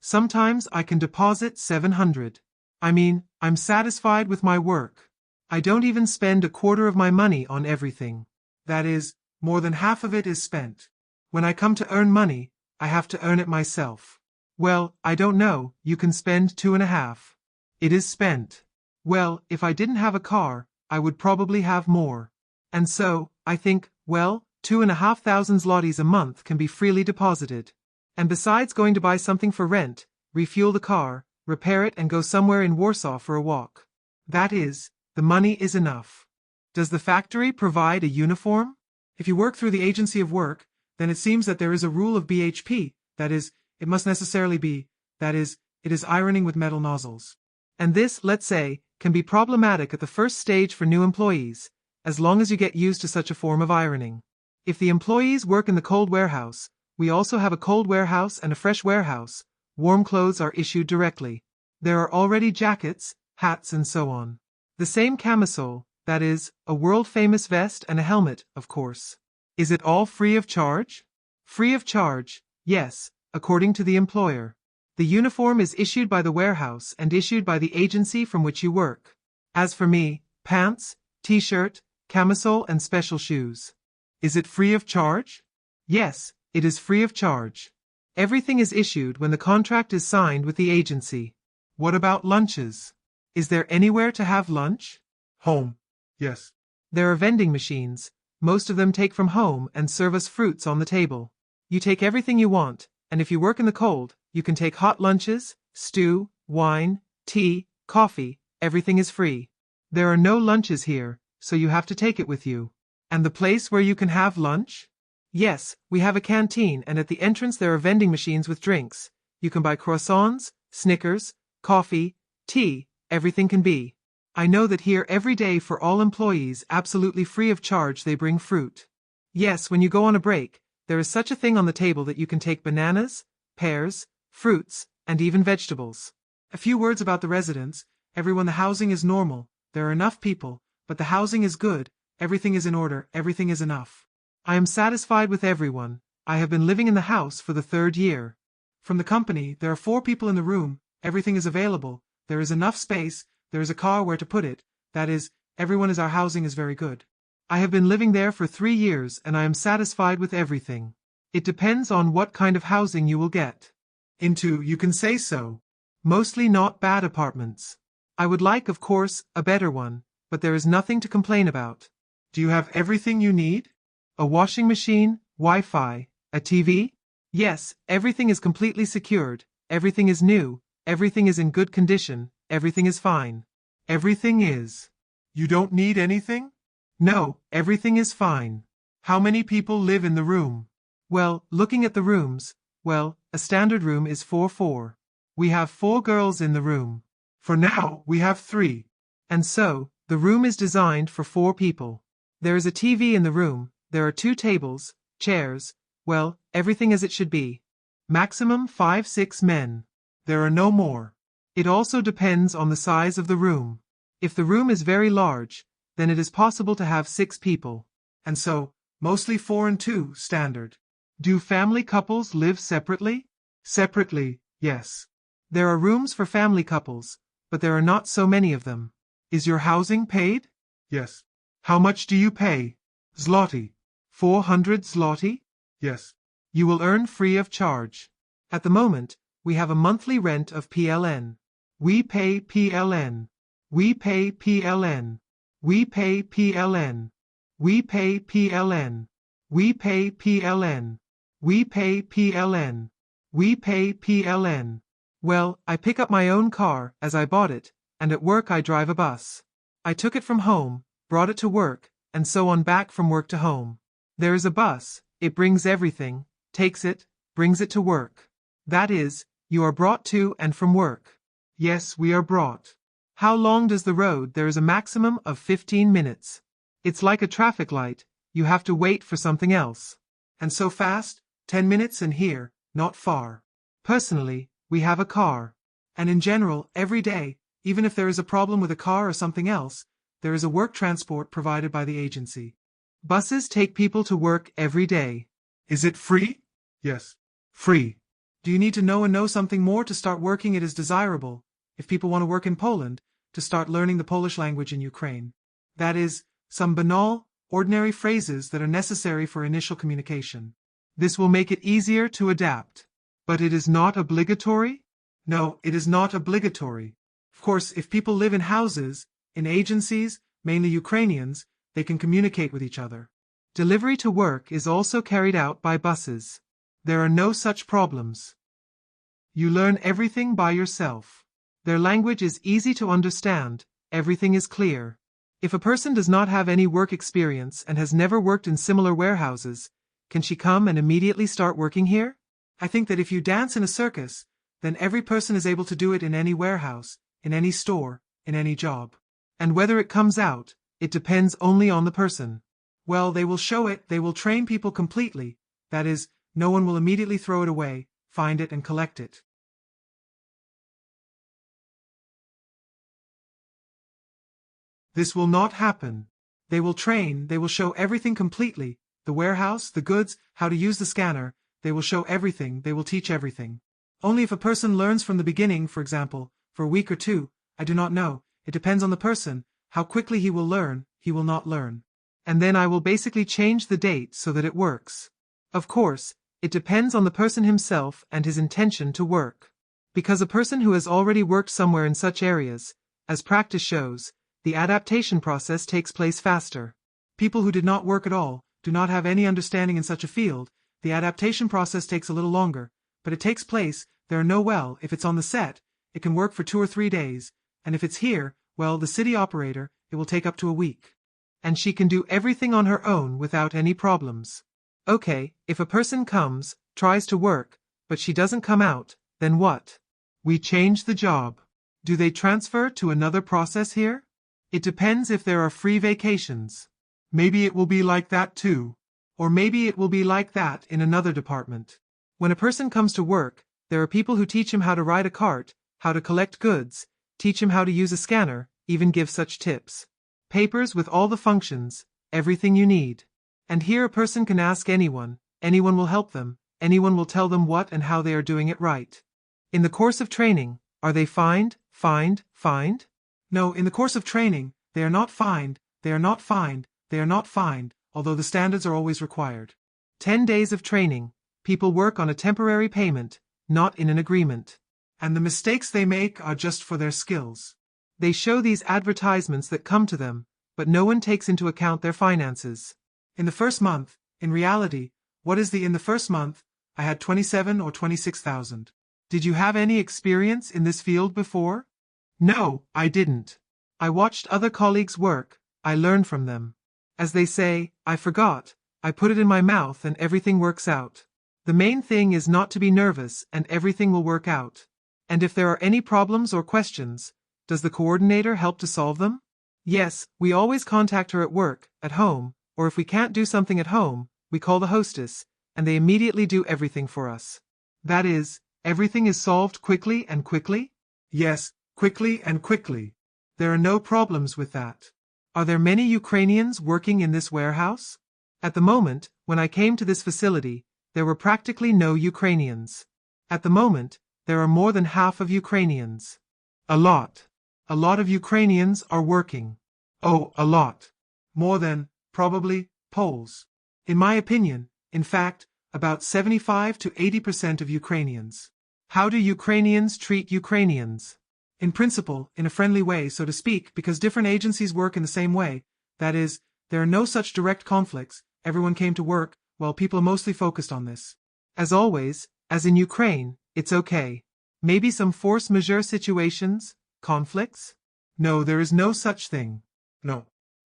Sometimes I can deposit 700. I mean, I'm satisfied with my work. I don't even spend a quarter of my money on everything. That is, more than half of it is spent. When I come to earn money, I have to earn it myself. Well, I don't know, you can spend 2.5. It is spent. Well, if I didn't have a car, I would probably have more. And so, I think, well, 2,500 zlotys a month can be freely deposited. And besides going to buy something for rent, refuel the car, repair it and go somewhere in Warsaw for a walk. That is, the money is enough. Does the factory provide a uniform? If you work through the agency of work, then it seems that there is a rule of BHP, that is, it must necessarily be, that is, it is ironing with metal nozzles. And this, let's say, can be problematic at the first stage for new employees, as long as you get used to such a form of ironing. If the employees work in the cold warehouse, we also have a cold warehouse and a fresh warehouse. Warm clothes are issued directly. There are already jackets, hats and so on. The same camisole, that is, a world-famous vest and a helmet, of course. Is it all free of charge? Free of charge, yes, according to the employer. The uniform is issued by the warehouse and issued by the agency from which you work. As for me, pants, t-shirt, camisole and special shoes. Is it free of charge? Yes, it is free of charge. Everything is issued when the contract is signed with the agency. What about lunches? Is there anywhere to have lunch? Home. Yes. There are vending machines. Most of them take from home and serve us fruits on the table. You take everything you want, and if you work in the cold, you can take hot lunches, stew, wine, tea, coffee, everything is free. There are no lunches here, so you have to take it with you. And the place where you can have lunch? Yes, we have a canteen and at the entrance there are vending machines with drinks. You can buy croissants, Snickers, coffee, tea, everything can be. I know that here every day for all employees absolutely free of charge they bring fruit. Yes, when you go on a break, there is such a thing on the table that you can take bananas, pears, fruits, and even vegetables. A few words about the residents. Everyone, the housing is normal, there are enough people, but the housing is good, everything is in order, everything is enough. I am satisfied with everyone. I have been living in the house for the 3rd year. From the company, there are 4 people in the room, everything is available, there is enough space, there is a car where to put it, that is, our housing is very good. I have been living there for 3 years and I am satisfied with everything. It depends on what kind of housing you will get into, you can say so. Mostly not bad apartments. I would like, of course, a better one, but there is nothing to complain about. Do you have everything you need? A washing machine, Wi-Fi, a TV? Yes, everything is completely secured, everything is new, everything is in good condition, everything is fine. Everything is. You don't need anything? No, everything is fine. How many people live in the room? Well, looking at the rooms, well, a standard room is 4-4. We have 4 girls in the room. For now, we have 3. And so, the room is designed for 4 people. There is a TV in the room, there are 2 tables, chairs, well, everything as it should be. Maximum 5-6 men. There are no more. It also depends on the size of the room. If the room is very large, then it is possible to have 6 people. And so, mostly 4 and 2, standard. Do family couples live separately? Separately, yes. There are rooms for family couples, but there are not so many of them. Is your housing paid? Yes. How much do you pay? Zloty. 400 zloty? Yes. You will earn free of charge. At the moment, we have a monthly rent of PLN. We pay PLN. We pay PLN. We pay PLN. We pay PLN. We pay PLN. We pay PLN. We pay PLN. Well, I pick up my own car, as I bought it, and at work I drive a bus. I took it from home, brought it to work, and so on back from work to home. There is a bus, it brings everything, takes it, brings it to work. That is, you are brought to and from work. Yes, we are brought. How long does the road? There is a maximum of 15 minutes. It's like a traffic light, you have to wait for something else. And so fast, 10 minutes and here, not far. Personally, we have a car. And in general, every day, even if there is a problem with a car or something else, there is a work transport provided by the agency. Buses take people to work every day. Is it free? Yes. Free. Do you need to know something more to start working? It is desirable, if people want to work in Poland, to start learning the Polish language in Ukraine. That is, some banal, ordinary phrases that are necessary for initial communication. This will make it easier to adapt. But it is not obligatory? No, it is not obligatory. Of course, if people live in houses, in agencies, mainly Ukrainians, they can communicate with each other. Delivery to work is also carried out by buses. There are no such problems. You learn everything by yourself. Their language is easy to understand, everything is clear. If a person does not have any work experience and has never worked in similar warehouses, can she come and immediately start working here? I think that if you dance in a circus, then every person is able to do it in any warehouse, in any store, in any job. And whether it comes out, it depends only on the person. Well, they will show it, they will train people completely, that is, no one will immediately throw it away, find it and collect it. This will not happen. They will train, they will show everything completely, the warehouse, the goods, how to use the scanner, they will show everything, they will teach everything. Only if a person learns from the beginning, for example, for a week or two, I do not know, it depends on the person, how quickly he will learn, he will not learn. And then I will basically change the date so that it works. Of course, it depends on the person himself and his intention to work. Because a person who has already worked somewhere in such areas, as practice shows, the adaptation process takes place faster. People who did not work at all, do not have any understanding in such a field, the adaptation process takes a little longer, but it takes place, if it's on the set, it can work for 2 or 3 days, and if it's here, well, the city operator, it will take up to a week. And she can do everything on her own without any problems. Okay, if a person comes, tries to work, but she doesn't come out, then what? We change the job. Do they transfer to another process here? It depends if there are free vacations. Maybe it will be like that too. Or maybe it will be like that in another department. When a person comes to work, there are people who teach him how to ride a cart, how to collect goods, teach him how to use a scanner, even give such tips. Papers with all the functions, everything you need. And here a person can ask anyone will help them, anyone will tell them what and how they are doing it right. In the course of training, are they fined? No, in the course of training, they are not fined, although the standards are always required. 10 days of training, people work on a temporary payment, not in an agreement. And the mistakes they make are just for their skills. They show these advertisements that come to them, but no one takes into account their finances. In the first month, in reality, in the first month, I had 27 or 26,000. Did you have any experience in this field before? No, I didn't. I watched other colleagues work, I learned from them. As they say, I forgot, I put it in my mouth and everything works out. The main thing is not to be nervous and everything will work out. And if there are any problems or questions, does the coordinator help to solve them? Yes, we always contact her at work, at home, or if we can't do something at home, we call the hostess, and they immediately do everything for us. That is, everything is solved quickly and quickly? Yes, quickly and quickly. There are no problems with that. Are there many Ukrainians working in this warehouse? At the moment, when I came to this facility, there were practically no Ukrainians. At the moment, there are more than half of Ukrainians. A lot. A lot of Ukrainians are working. Oh, a lot. More than, probably, Poles. In my opinion, in fact, about 75 to 80% of Ukrainians. How do Ukrainians treat Ukrainians? In principle, in a friendly way, so to speak, because different agencies work in the same way. That is, there are no such direct conflicts, everyone came to work, while people are mostly focused on this. As always, as in Ukraine, it's okay. Maybe some force majeure situations, conflicts? No, there is no such thing.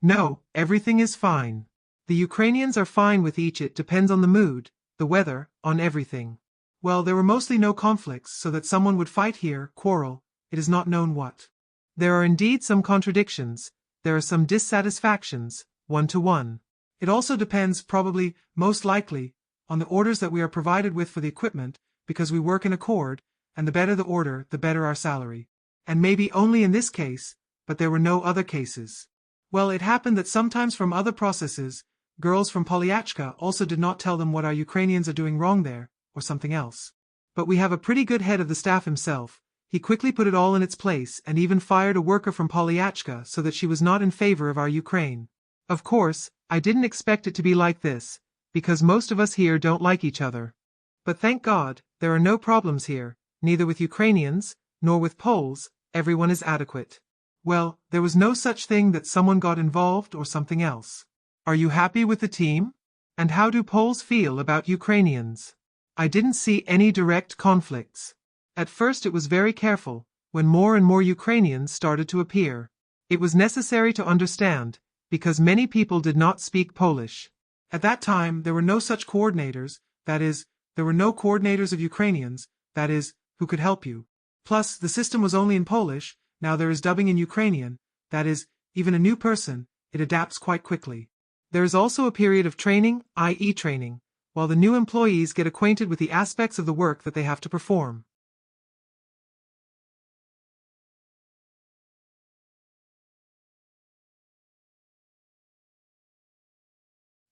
No, everything is fine. The Ukrainians are fine with each, it depends on the mood, the weather, on everything. Well, there were mostly no conflicts, so that someone would fight here, quarrel, it is not known what. There are indeed some contradictions, there are some dissatisfactions, one-to-one. It also depends, probably, most likely, on the orders that we are provided with for the equipment, because we work in accord, and the better the order, the better our salary. And maybe only in this case, but there were no other cases. Well, it happened that sometimes from other processes, girls from Polyachka also did not tell them what our Ukrainians are doing wrong there, or something else. But we have a pretty good head of the staff himself. He quickly put it all in its place and even fired a worker from Polyachka so that she was not in favor of our Ukraine. Of course, I didn't expect it to be like this, because most of us here don't like each other. But thank God, there are no problems here, neither with Ukrainians, nor with Poles, everyone is adequate. Well, there was no such thing that someone got involved or something else. Are you happy with the team? And how do Poles feel about Ukrainians? I didn't see any direct conflicts. At first it was very careful, when more and more Ukrainians started to appear. It was necessary to understand, because many people did not speak Polish. At that time there were no such coordinators, that is, there were no coordinators of Ukrainians, that is, who could help you. Plus, the system was only in Polish, now there is dubbing in Ukrainian, that is, even a new person, it adapts quite quickly. There is also a period of training, i.e. training, while the new employees get acquainted with the aspects of the work that they have to perform.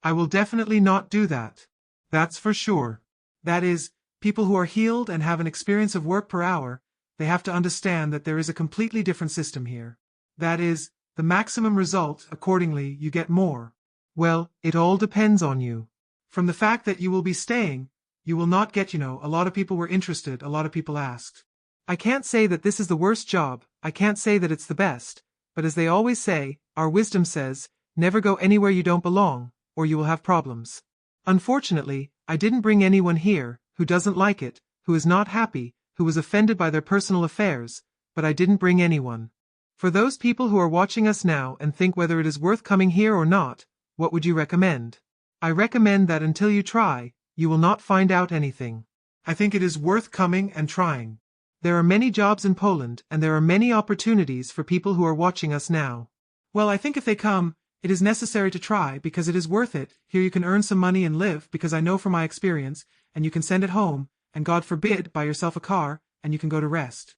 I will definitely not do that. That's for sure. That is, people who are healed and have an experience of work per hour, they have to understand that there is a completely different system here. That is, the maximum result, accordingly, you get more. Well, it all depends on you. From the fact that you will be staying, you will not get, a lot of people were interested, a lot of people asked. I can't say that this is the worst job, I can't say that it's the best, but as they always say, our wisdom says, never go anywhere you don't belong, or you will have problems. Unfortunately, I didn't bring anyone here, who doesn't like it, who is not happy, who was offended by their personal affairs, but I didn't bring anyone. For those people who are watching us now and think whether it is worth coming here or not, what would you recommend? I recommend that until you try, you will not find out anything. I think it is worth coming and trying. There are many jobs in Poland and there are many opportunities for people who are watching us now. Well, I think if they come, it is necessary to try because it is worth it. Here you can earn some money and live because I know from my experience, and you can send it home, and God forbid, buy yourself a car, and you can go to rest.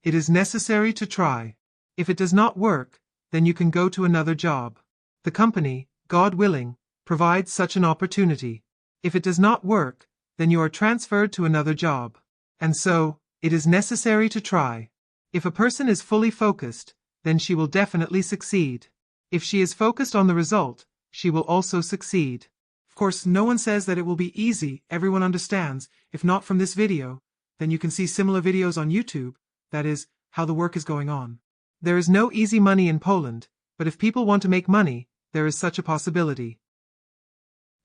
It is necessary to try. If it does not work, then you can go to another job. The company, God willing, provides such an opportunity. If it does not work, then you are transferred to another job. And so, it is necessary to try. If a person is fully focused, then she will definitely succeed. If she is focused on the result, she will also succeed. Of course, no one says that it will be easy, everyone understands. If not from this video, then you can see similar videos on YouTube, that is, how the work is going on. There is no easy money in Poland, but if people want to make money, there is such a possibility.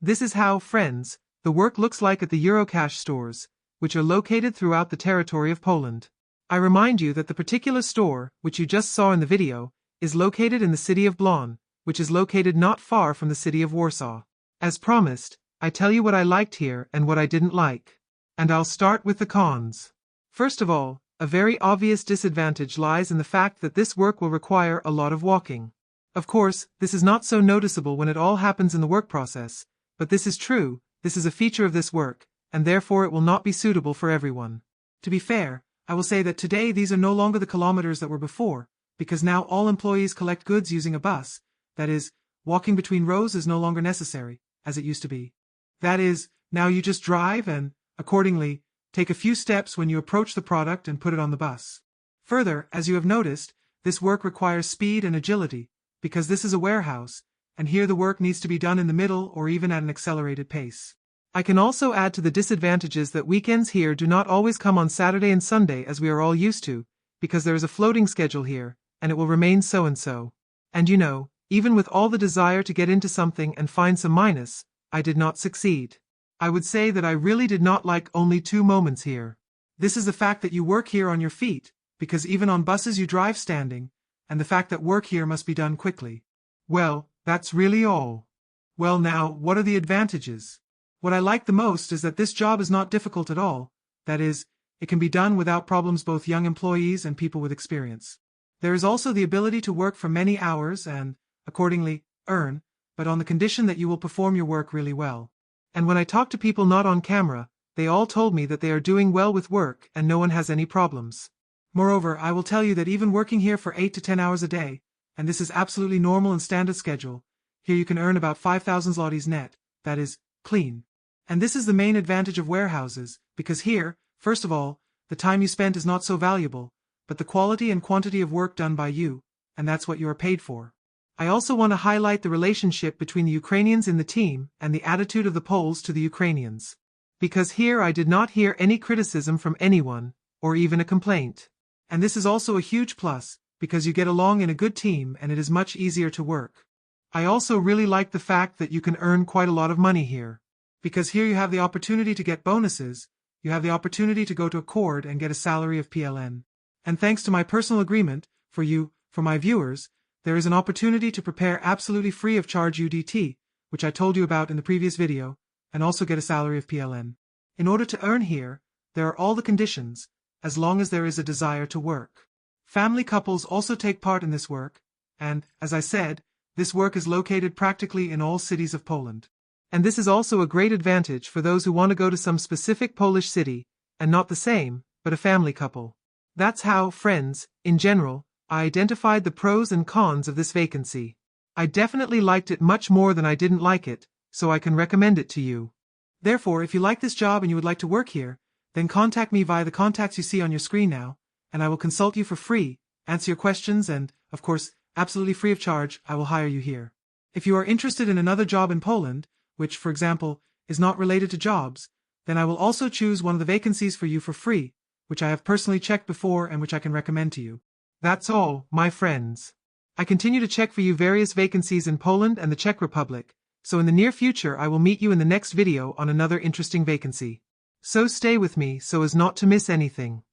This is how, friends, the work looks like at the Eurocash stores, which are located throughout the territory of Poland. I remind you that the particular store, which you just saw in the video, is located in the city of Blon, which is located not far from the city of Warsaw. As promised, I tell you what I liked here and what I didn't like. And I'll start with the cons. First of all, a very obvious disadvantage lies in the fact that this work will require a lot of walking. Of course, this is not so noticeable when it all happens in the work process, but this is true, this is a feature of this work, and therefore it will not be suitable for everyone. To be fair, I will say that today these are no longer the kilometers that were before, because now all employees collect goods using a bus, that is, walking between rows is no longer necessary, as it used to be. That is, now you just drive and, accordingly, take a few steps when you approach the product and put it on the bus. Further, as you have noticed, this work requires speed and agility, because this is a warehouse, and here the work needs to be done in the middle or even at an accelerated pace. I can also add to the disadvantages that weekends here do not always come on Saturday and Sunday as we are all used to, because there is a floating schedule here, and it will remain so and so. And even with all the desire to get into something and find some minus, I did not succeed. I would say that I really did not like only 2 moments here. This is the fact that you work here on your feet, because even on buses you drive standing, and the fact that work here must be done quickly. Well, that's really all. Well now, what are the advantages? What I like the most is that this job is not difficult at all, that is, it can be done without problems both young employees and people with experience. There is also the ability to work for many hours and, accordingly, earn, but on the condition that you will perform your work really well. And when I talk to people not on camera, they all told me that they are doing well with work and no one has any problems. Moreover, I will tell you that even working here for 8 to 10 hours a day, and this is absolutely normal and standard schedule, here you can earn about 5,000 zlotys net, that is, clean. And this is the main advantage of warehouses, because here, first of all, the time you spent is not so valuable, but the quality and quantity of work done by you, and that's what you are paid for. I also want to highlight the relationship between the Ukrainians in the team and the attitude of the Poles to the Ukrainians. Because here I did not hear any criticism from anyone, or even a complaint. And this is also a huge plus, because you get along in a good team and it is much easier to work. I also really like the fact that you can earn quite a lot of money here. Because here you have the opportunity to get bonuses, you have the opportunity to go to a court and get a salary of PLN. And thanks to my personal agreement, for my viewers, there is an opportunity to prepare absolutely free of charge UDT, which I told you about in the previous video, and also get a salary of PLN. In order to earn here, there are all the conditions, as long as there is a desire to work. Family couples also take part in this work, and, as I said, this work is located practically in all cities of Poland. And this is also a great advantage for those who want to go to some specific Polish city, and not the same, but a family couple. That's how, friends, in general, I identified the pros and cons of this vacancy. I definitely liked it much more than I didn't like it, so I can recommend it to you. Therefore, if you like this job and you would like to work here, then contact me via the contacts you see on your screen now, and I will consult you for free, answer your questions, and, of course, absolutely free of charge, I will hire you here. If you are interested in another job in Poland, which, for example, is not related to jobs, then I will also choose one of the vacancies for you for free, which I have personally checked before and which I can recommend to you. That's all, my friends. I continue to check for you various vacancies in Poland and the Czech Republic, so in the near future I will meet you in the next video on another interesting vacancy. So stay with me so as not to miss anything.